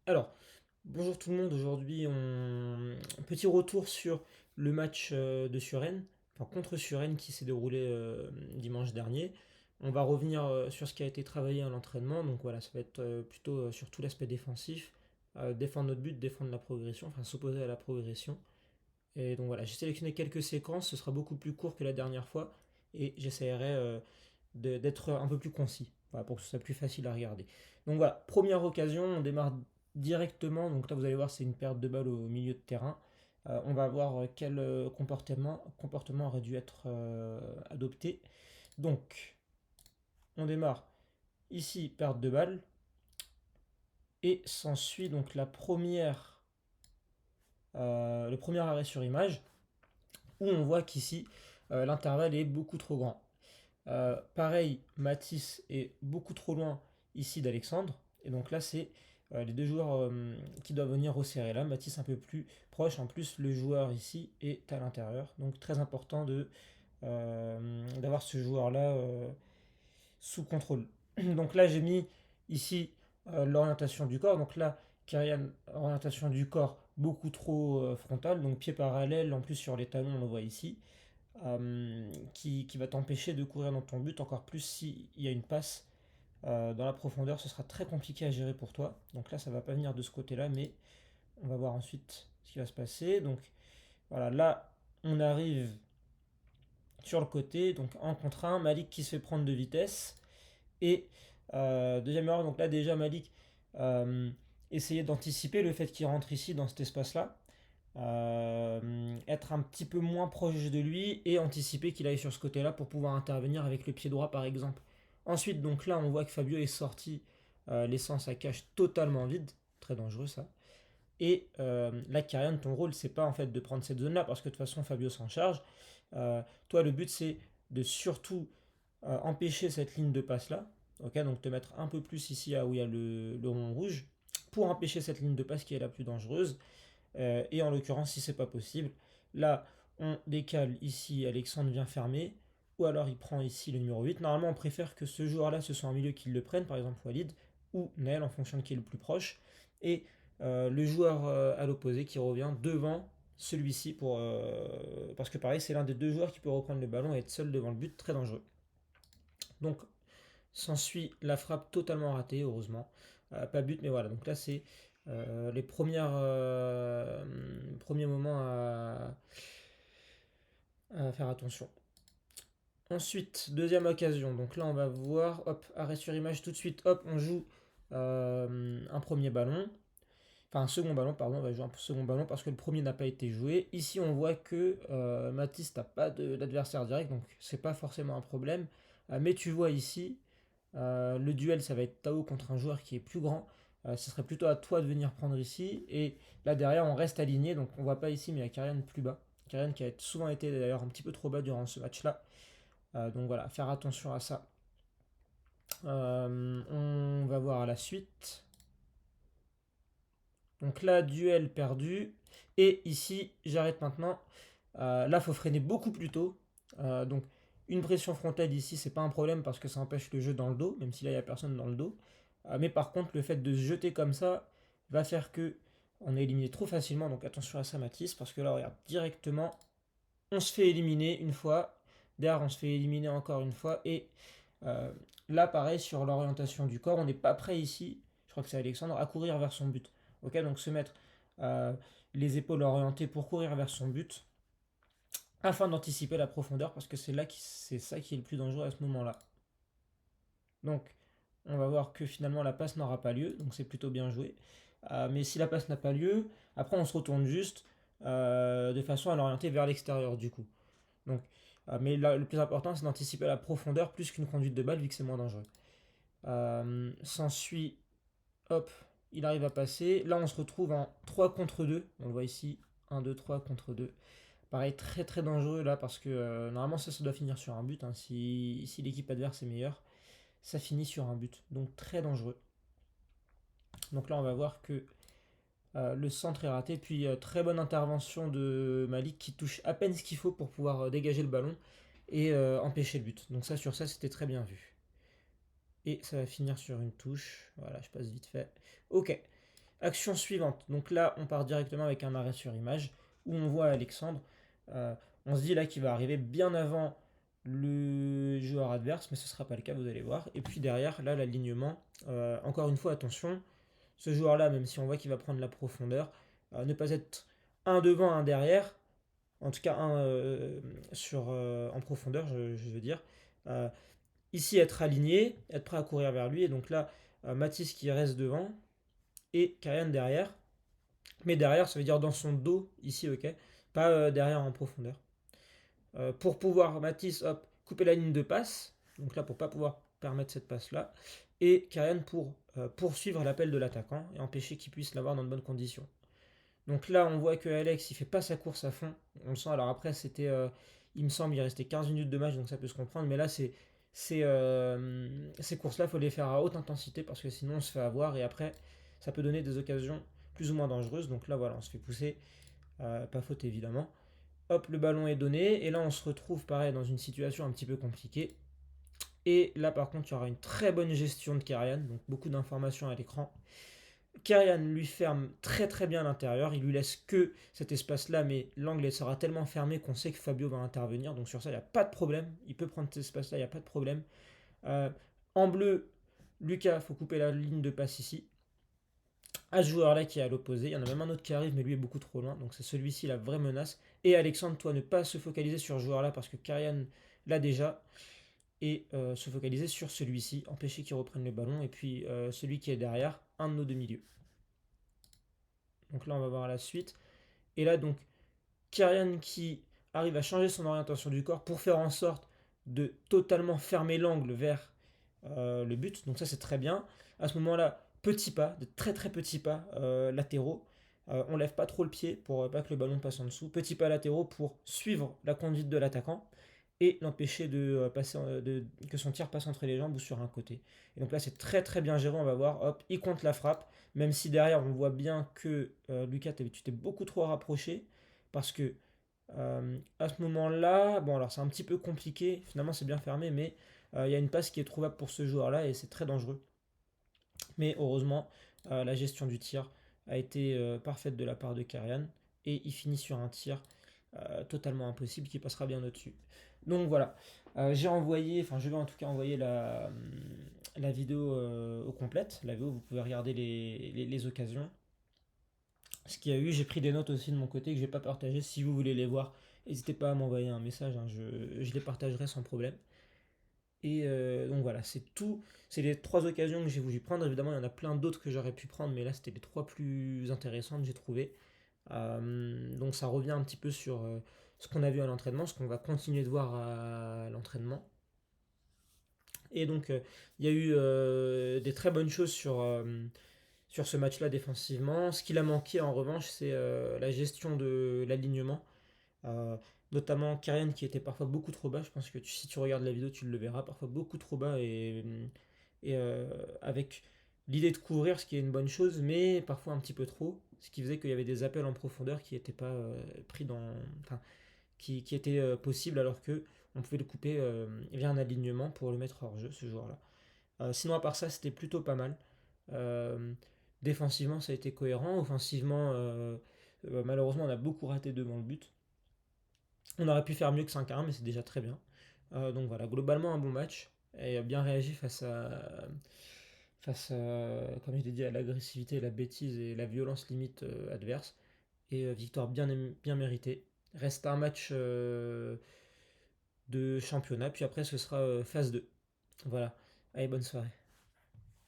Alors, bonjour tout le monde. Aujourd'hui, petit retour sur le match de Suresnes, enfin contre Suresnes qui s'est déroulé dimanche dernier. On va revenir sur ce qui a été travaillé à l'entraînement. Donc voilà, ça va être plutôt sur tout l'aspect défensif, défendre notre but, défendre la progression, enfin s'opposer à la progression. Et donc voilà, j'ai sélectionné quelques séquences. Ce sera beaucoup plus court que la dernière fois et j'essaierai d'être un peu plus concis, voilà, pour que ce soit plus facile à regarder. Donc voilà, première occasion, on démarre directement. Donc là, vous allez voir, c'est une perte de balle au milieu de terrain. On va voir quel comportement aurait dû être adopté. Donc, on démarre ici, perte de balle. Et s'ensuit donc le premier arrêt sur image, où on voit qu'ici, l'intervalle est beaucoup trop grand. Pareil, Matisse est beaucoup trop loin ici d'Alexandre. Et donc là, c'est les deux joueurs qui doivent venir resserrer. Là, Matisse un peu plus proche. En plus, le joueur ici est à l'intérieur. Donc très important d'avoir ce joueur-là sous contrôle. Donc là, j'ai mis ici l'orientation du corps. Donc là, Kyrian, orientation du corps beaucoup trop frontale. Donc pied parallèle, en plus sur les talons, on le voit ici qui va t'empêcher de courir dans ton but, encore plus s'il y a une passe dans la profondeur, ce sera très compliqué à gérer pour toi. Donc là, ça va pas venir de ce côté-là, mais on va voir ensuite ce qui va se passer. Donc voilà, là, on arrive sur le côté, donc un contre un, Malik qui se fait prendre de vitesse. Et deuxième erreur, donc là déjà Malik euh, essayait d'anticiper le fait qu'il rentre ici dans cet espace-là. Être un petit peu moins proche de lui et anticiper qu'il aille sur ce côté-là pour pouvoir intervenir avec le pied droit par exemple. Ensuite, donc là, on voit que Fabio est sorti, laissant sa cage totalement vide, très dangereux ça. Et là, Kyrian, ton rôle, c'est pas en fait de prendre cette zone-là parce que de toute façon, Fabio s'en charge. Toi, le but, c'est de surtout empêcher cette ligne de passe-là. Ok, donc te mettre un peu plus ici où il y a le rond rouge pour empêcher cette ligne de passe qui est la plus dangereuse. Et en l'occurrence, si c'est pas possible, là, on décale ici, Alexandre vient fermer, ou alors il prend ici le numéro 8. Normalement, on préfère que ce joueur-là, ce soit un milieu qui le prenne, par exemple Walid, ou Naël, en fonction de qui est le plus proche, et le joueur à l'opposé qui revient devant celui-ci, parce que pareil, c'est l'un des deux joueurs qui peut reprendre le ballon et être seul devant le but, très dangereux. Donc, s'ensuit la frappe totalement ratée, heureusement. Pas but, mais voilà. Donc là, c'est les premiers moments à faire attention. Ensuite, deuxième occasion. Donc là, on va voir, hop, arrêt sur image tout de suite. Hop, on joue un premier ballon. Enfin, un second ballon, pardon. On va jouer un second ballon parce que le premier n'a pas été joué. Ici, on voit que Mathis n'a pas d'adversaire direct, donc c'est pas forcément un problème. Mais tu vois ici, le duel, ça va être Tao contre un joueur qui est plus grand. Ce serait plutôt à toi de venir prendre ici. Et là derrière, on reste aligné. Donc on voit pas ici, mais il y a Karian plus bas. Karian qui a souvent été d'ailleurs un petit peu trop bas durant ce match-là. Donc voilà, faire attention à ça. On va voir à la suite. Donc là, duel perdu. Et ici, j'arrête maintenant. Là, il faut freiner beaucoup plus tôt. Donc une pression frontale ici, c'est pas un problème parce que ça empêche le jeu dans le dos, même si là, il n'y a personne dans le dos. Mais par contre, le fait de se jeter comme ça va faire que on est éliminé trop facilement. Donc attention à ça, Mathis, parce que là, regarde, directement, on se fait éliminer une fois. Derrière, on se fait éliminer encore une fois. Et euh, là, pareil, sur l'orientation du corps, on n'est pas prêt ici, je crois que c'est Alexandre, à courir vers son but. Ok, donc se mettre euh, les épaules orientées pour courir vers son but afin d'anticiper la profondeur parce que c'est ça qui est le plus dangereux à ce moment-là. Donc, on va voir que finalement la passe n'aura pas lieu, donc c'est plutôt bien joué. Mais si la passe n'a pas lieu, après on se retourne juste de façon à l'orienter vers l'extérieur du coup. Donc, mais là, le plus important c'est d'anticiper la profondeur plus qu'une conduite de balle vu que c'est moins dangereux. S'ensuit, hop, il arrive à passer. Là on se retrouve en 3 contre 2. On le voit ici, 1, 2, 3 contre 2. Pareil, très très dangereux là parce que normalement ça doit finir sur un but, hein. Si l'équipe adverse est meilleure, ça finit sur un but. Donc très dangereux. Donc là on va voir que le centre est raté. Puis très bonne intervention de Malik qui touche à peine ce qu'il faut pour pouvoir dégager le ballon et empêcher le but. Donc ça sur ça c'était très bien vu. Et ça va finir sur une touche. Voilà, je passe vite fait. Ok. Action suivante. Donc là, on part directement avec un arrêt sur image où on voit Alexandre. Euh, on se dit là qu'il va arriver bien avant le joueur adverse, mais ce ne sera pas le cas, vous allez voir. Et puis derrière, là, l'alignement. Encore une fois, attention, ce joueur-là, même si on voit qu'il va prendre la profondeur, ne pas être un devant, un derrière, en tout cas un en profondeur, je veux dire. Euh, Ici, être aligné, être prêt à courir vers lui, et donc là, Mathis qui reste devant, et Karian derrière. Mais derrière, ça veut dire dans son dos, ici, ok, pas derrière en profondeur. Pour pouvoir, Matisse, hop, couper la ligne de passe, donc là, pour pas pouvoir permettre cette passe-là, et Karian pour poursuivre l'appel de l'attaquant et empêcher qu'il puisse l'avoir dans de bonnes conditions. Donc là, on voit que Alex, il fait pas sa course à fond. On le sent. Alors après, il me semble, il restait 15 minutes de match, donc ça peut se comprendre. Mais là, ces courses-là, il faut les faire à haute intensité parce que sinon, on se fait avoir et après, ça peut donner des occasions plus ou moins dangereuses. Donc là, voilà, on se fait pousser. Pas faute évidemment. Hop, le ballon est donné. Et là, on se retrouve pareil dans une situation un petit peu compliquée. Et là, par contre, il y aura une très bonne gestion de Karian. Donc beaucoup d'informations à l'écran. Karian lui ferme très très bien l'intérieur, il lui laisse que cet espace-là, mais l'angle sera tellement fermé qu'on sait que Fabio va intervenir, donc sur ça il n'y a pas de problème, il peut prendre cet espace-là, il n'y a pas de problème. Euh, En bleu, Lucas, faut couper la ligne de passe ici. À ce joueur-là qui est à l'opposé, il y en a même un autre qui arrive, mais lui est beaucoup trop loin, donc c'est celui-ci la vraie menace. Et Alexandre, toi, ne pas se focaliser sur ce joueur-là parce que Karian l'a déjà, et se focaliser sur celui-ci, empêcher qu'il reprenne le ballon, et puis celui qui est derrière, un de nos deux-milieux. Donc là, on va voir la suite. Et là, donc, Kyrian qui arrive à changer son orientation du corps pour faire en sorte de totalement fermer l'angle vers le but. Donc ça, c'est très bien. À ce moment-là, petits pas, de très très petits pas latéraux. On lève pas trop le pied pour pas que le ballon passe en dessous. Petits pas latéraux pour suivre la conduite de l'attaquant et l'empêcher que son tir passe entre les jambes ou sur un côté. Et donc là, c'est très très bien géré. On va voir, hop, il compte la frappe. Même si derrière, on voit bien que Lucas, tu t'es beaucoup trop rapproché. Parce que à ce moment-là, bon, alors c'est un petit peu compliqué. Finalement, c'est bien fermé, mais il y a une passe qui est trouvable pour ce joueur-là et c'est très dangereux. Mais heureusement, la gestion du tir a été parfaite de la part de Karian et il finit sur un tir totalement impossible qui passera bien au-dessus. Donc voilà, je vais en tout cas envoyer la vidéo au complète, la vidéo où vous pouvez regarder les occasions. Ce qu'il y a eu, j'ai pris des notes aussi de mon côté que je vais pas partager. Si vous voulez les voir, n'hésitez pas à m'envoyer un message, hein, je les partagerai sans problème. Et donc voilà, c'est tout. C'est les trois occasions que j'ai voulu prendre. Évidemment, il y en a plein d'autres que j'aurais pu prendre, mais là, c'était les trois plus intéressantes, j'ai trouvé. Donc ça revient un petit peu sur ce qu'on a vu à l'entraînement, ce qu'on va continuer de voir à l'entraînement. Et donc, il y a eu des très bonnes choses sur ce match-là défensivement. Ce qu'il a manqué en revanche, c'est la gestion de l'alignement. Euh, Notamment Karian qui était parfois beaucoup trop bas. Je pense que si tu regardes la vidéo, tu le verras. Parfois beaucoup trop bas et avec l'idée de couvrir, ce qui est une bonne chose, mais parfois un petit peu trop. Ce qui faisait qu'il y avait des appels en profondeur qui n'étaient pas pris dans. Enfin, qui étaient possibles alors que on pouvait le couper via un alignement pour le mettre hors jeu, ce joueur-là. Sinon, à part ça, c'était plutôt pas mal. Euh, Défensivement, ça a été cohérent. Offensivement, malheureusement, on a beaucoup raté devant le but. On aurait pu faire mieux que 5-1, mais c'est déjà très bien. Donc voilà, globalement, un bon match. Et bien réagi comme je l'ai dit, à l'agressivité, la bêtise et la violence limite adverse. Et victoire bien méritée. Reste un match de championnat, puis après ce sera phase 2. Voilà. Allez, bonne soirée.